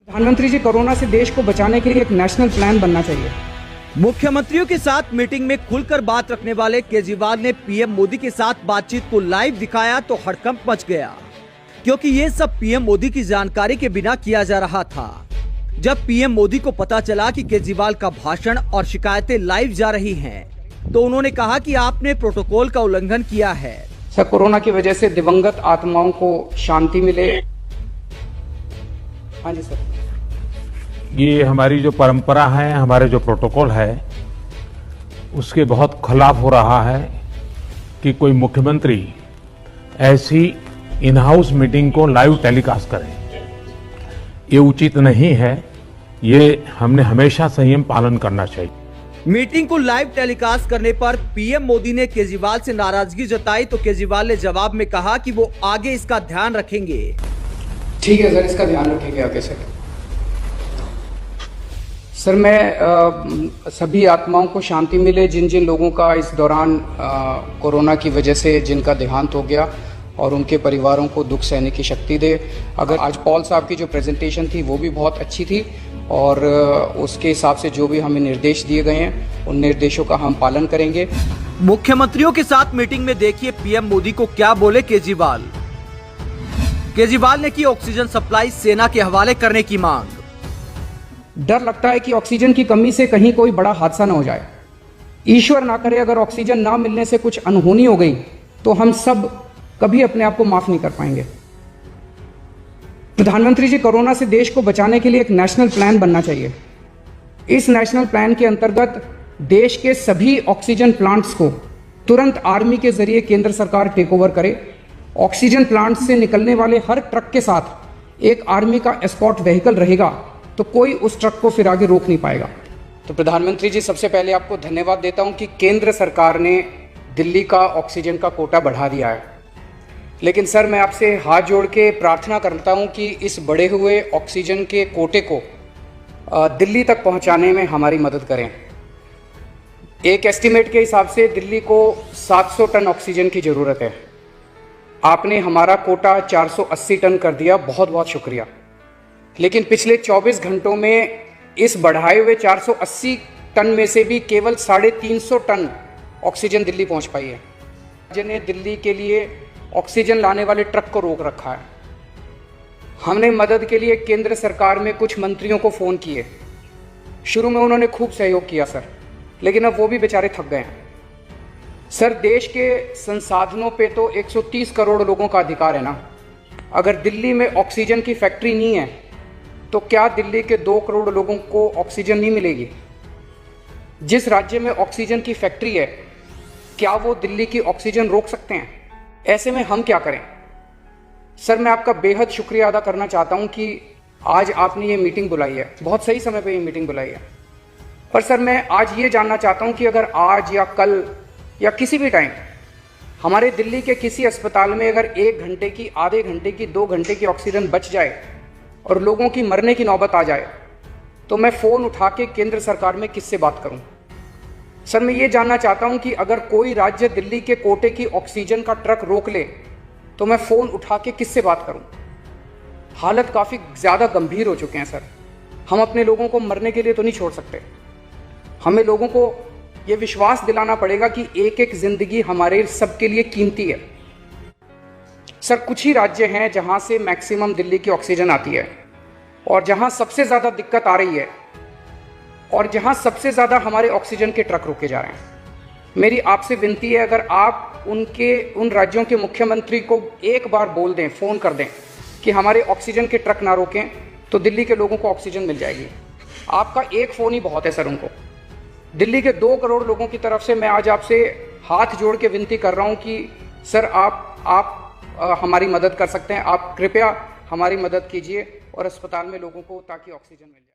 प्रधानमंत्री जी, कोरोना से देश को बचाने के लिए एक नेशनल प्लान बनना चाहिए। मुख्यमंत्रियों के साथ मीटिंग में खुलकर बात रखने वाले केजरीवाल ने पीएम मोदी के साथ बातचीत को लाइव दिखाया तो हड़कंप मच गया, क्योंकि ये सब पीएम मोदी की जानकारी के बिना किया जा रहा था। जब पीएम मोदी को पता चला कि केजरीवाल का भाषण और शिकायतें लाइव जा रही हैं, तो उन्होंने कहा कि आपने प्रोटोकॉल का उल्लंघन किया है। सर, कोरोना की वजह से दिवंगत आत्माओं को शांति मिले। हाँ जी सर। ये हमारी जो परंपरा है, हमारे जो प्रोटोकॉल है, उसके बहुत खिलाफ हो रहा है कि कोई मुख्यमंत्री ऐसी इन हाउस मीटिंग को लाइव टेलीकास्ट करे। ये उचित नहीं है। ये हमने हमेशा संयम पालन करना चाहिए। मीटिंग को लाइव टेलीकास्ट करने पर पीएम मोदी ने केजरीवाल से नाराजगी जताई तो केजरीवाल ने जवाब में कहा कि वो आगे इसका ध्यान रखेंगे। ठीक है सर, इसका ध्यान रखेंगे आगे से। सर, मैं सभी आत्माओं को शांति मिले, जिन जिन लोगों का इस दौरान कोरोना की वजह से जिनका देहांत हो गया, और उनके परिवारों को दुख सहने की शक्ति दे। अगर आज पॉल साहब की जो प्रेजेंटेशन थी वो भी बहुत अच्छी थी, और उसके हिसाब से जो भी हमें निर्देश दिए गए हैं उन निर्देशों का हम पालन करेंगे। मुख्यमंत्रियों के साथ मीटिंग में देखिए पीएम मोदी को क्या बोले केजरीवाल। केजरीवाल ने की ऑक्सीजन सप्लाई सेना के हवाले करने की मांग। डर लगता है कि ऑक्सीजन की कमी से कहीं कोई बड़ा हादसा न हो जाए। ईश्वर ना करे, अगर ऑक्सीजन ना मिलने से कुछ अनहोनी हो गई तो हम सब कभी अपने आप को माफ नहीं कर पाएंगे। प्रधानमंत्री जी, कोरोना से देश को बचाने के लिए एक नेशनल प्लान बनना चाहिए। इस नेशनल प्लान के अंतर्गत देश के सभी ऑक्सीजन प्लांट्स को तुरंत आर्मी के जरिए केंद्र सरकार टेक ओवर करे। ऑक्सीजन प्लांट से निकलने वाले हर ट्रक के साथ एक आर्मी का एस्कॉर्ट व्हीकल रहेगा, तो कोई उस ट्रक को फिर आगे रोक नहीं पाएगा। तो प्रधानमंत्री जी, सबसे पहले आपको धन्यवाद देता हूं कि केंद्र सरकार ने दिल्ली का ऑक्सीजन का कोटा बढ़ा दिया है। लेकिन सर, मैं आपसे हाथ जोड़ के प्रार्थना करता हूं कि इस बढ़े हुए ऑक्सीजन के कोटे को दिल्ली तक पहुंचाने में हमारी मदद करें। एक एस्टीमेट के हिसाब से दिल्ली को 700 टन ऑक्सीजन की ज़रूरत है। आपने हमारा कोटा 480 टन कर दिया, बहुत बहुत शुक्रिया। लेकिन पिछले 24 घंटों में इस बढ़ाए हुए 480 टन में से भी केवल 350 टन ऑक्सीजन दिल्ली पहुंच पाई है। राज्य ने दिल्ली के लिए ऑक्सीजन लाने वाले ट्रक को रोक रखा है। हमने मदद के लिए केंद्र सरकार में कुछ मंत्रियों को फ़ोन किए। शुरू में उन्होंने खूब सहयोग किया सर, लेकिन अब वो भी बेचारे थक गए हैं। सर, देश के संसाधनों पे तो 130 करोड़ लोगों का अधिकार है ना। अगर दिल्ली में ऑक्सीजन की फैक्ट्री नहीं है तो क्या दिल्ली के 2 करोड़ लोगों को ऑक्सीजन नहीं मिलेगी? जिस राज्य में ऑक्सीजन की फैक्ट्री है, क्या वो दिल्ली की ऑक्सीजन रोक सकते हैं? ऐसे में हम क्या करें? सर, मैं आपका बेहद शुक्रिया अदा करना चाहता हूं कि आज आपने ये मीटिंग बुलाई है। बहुत सही समय पे ये मीटिंग बुलाई है। पर सर, मैं आज ये जानना चाहता हूं कि अगर आज या कल या किसी भी टाइम हमारे दिल्ली के किसी अस्पताल में अगर 1 घंटे की, आधे घंटे की, 2 घंटे की ऑक्सीजन बच जाए और लोगों की मरने की नौबत आ जाए, तो मैं फ़ोन उठा के केंद्र सरकार में किससे बात करूं? सर, मैं ये जानना चाहता हूं कि अगर कोई राज्य दिल्ली के कोटे की ऑक्सीजन का ट्रक रोक ले तो मैं फ़ोन उठा के किससे बात करूं? हालत काफ़ी ज़्यादा गंभीर हो चुके हैं सर। हम अपने लोगों को मरने के लिए तो नहीं छोड़ सकते। हमें लोगों को ये विश्वास दिलाना पड़ेगा कि एक एक जिंदगी हमारे सबके लिए कीमती है। सर, कुछ ही राज्य हैं जहां से मैक्सिमम दिल्ली की ऑक्सीजन आती है, और जहां सबसे ज़्यादा दिक्कत आ रही है, और जहां सबसे ज़्यादा हमारे ऑक्सीजन के ट्रक रोके जा रहे हैं। मेरी आपसे विनती है, अगर आप उन राज्यों के मुख्यमंत्री को एक बार बोल दें, फ़ोन कर दें कि हमारे ऑक्सीजन के ट्रक ना रोकें, तो दिल्ली के लोगों को ऑक्सीजन मिल जाएगी। आपका एक फ़ोन ही बहुत है सर उनको। दिल्ली के 2 करोड़ लोगों की तरफ से मैं आज आपसे हाथ जोड़ के विनती कर रहा हूं कि सर, आप हमारी मदद कर सकते हैं। आप कृपया हमारी मदद कीजिए और अस्पताल में लोगों को, ताकि ऑक्सीजन मिल जाए।